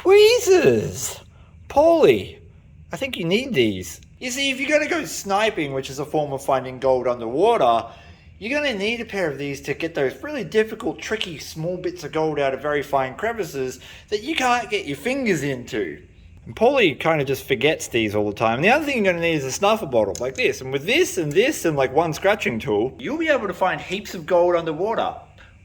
Tweezers! Paulie, I think you need these. You see, if you're going to go sniping, which is a form of finding gold underwater, you're going to need a pair of these to get those really difficult, tricky, small bits of gold out of very fine crevices that you can't get your fingers into. And Paulie kind of just forgets these all the time. And the other thing you're going to need is a snuffer bottle like this. And with this and like one scratching tool, you'll be able to find heaps of gold underwater.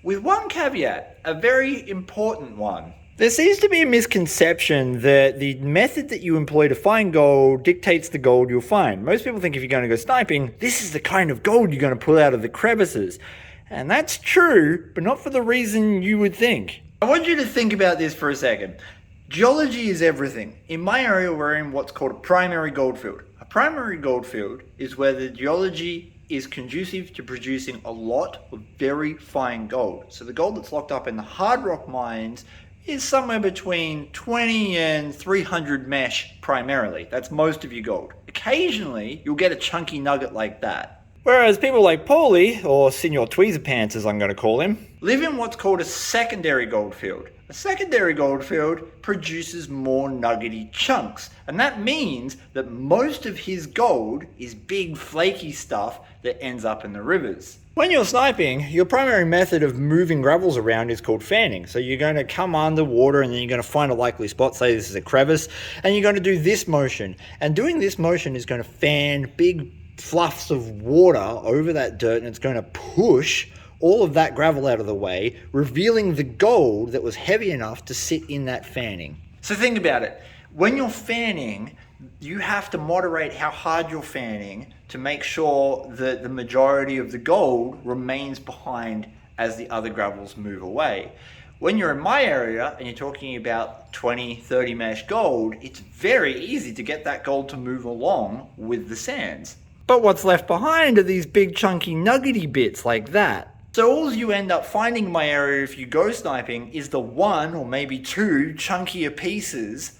With one caveat, a very important one. There seems to be a misconception that the method that you employ to find gold dictates the gold you'll find. Most people think if you're going to go sniping, this is the kind of gold you're going to pull out of the crevices. And that's true, but not for the reason you would think. I want you to think about this for a second. Geology is everything. In my area, we're in what's called a primary gold field. A primary gold field is where the geology is conducive to producing a lot of very fine gold. So the gold that's locked up in the hard rock mines is somewhere between 20 and 300 mesh primarily. That's most of your gold. Occasionally, you'll get a chunky nugget like that. Whereas people like Paulie, or Senior Tweezer Pants as I'm going to call him, live in what's called a secondary gold field. A secondary gold field produces more nuggety chunks, and that means that most of his gold is big flaky stuff that ends up in the rivers. When you're sniping, your primary method of moving gravels around is called fanning. So you're going to come underwater and then you're going to find a likely spot, say this is a crevice, and you're going to do this motion. And doing this motion is going to fan big fluffs of water over that dirt, and it's going to push all of that gravel out of the way, revealing the gold that was heavy enough to sit in that fanning. So think about it. When you're fanning, you have to moderate how hard you're fanning to make sure that the majority of the gold remains behind as the other gravels move away. When you're in my area and you're talking about 20, 30 mesh gold, it's very easy to get that gold to move along with the sands. But what's left behind are these big chunky nuggety bits like that. So all you end up finding in my area if you go sniping is the one or maybe two chunkier pieces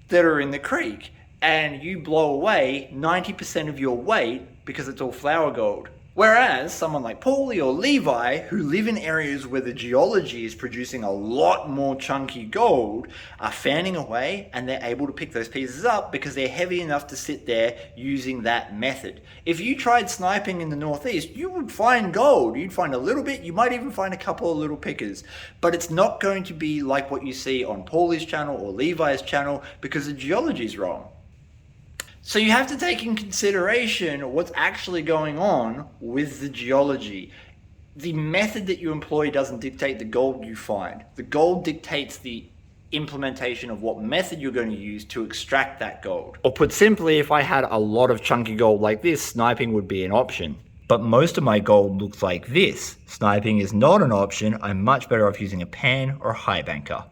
that are in the creek. And you blow away 90% of your weight because it's all flour gold. Whereas someone like Paulie or Levi, who live in areas where the geology is producing a lot more chunky gold, are fanning away and they're able to pick those pieces up because they're heavy enough to sit there using that method. If you tried sniping in the northeast, you would find gold. You'd find a little bit, you might even find a couple of little pickers. But it's not going to be like what you see on Paulie's channel or Levi's channel because the geology is wrong. So you have to take in consideration what's actually going on with the geology. The method that you employ doesn't dictate the gold you find. The gold dictates the implementation of what method you're going to use to extract that gold. Or put simply, if I had a lot of chunky gold like this, sniping would be an option. But most of my gold looks like this. Sniping is not an option. I'm much better off using a pan or a high banker.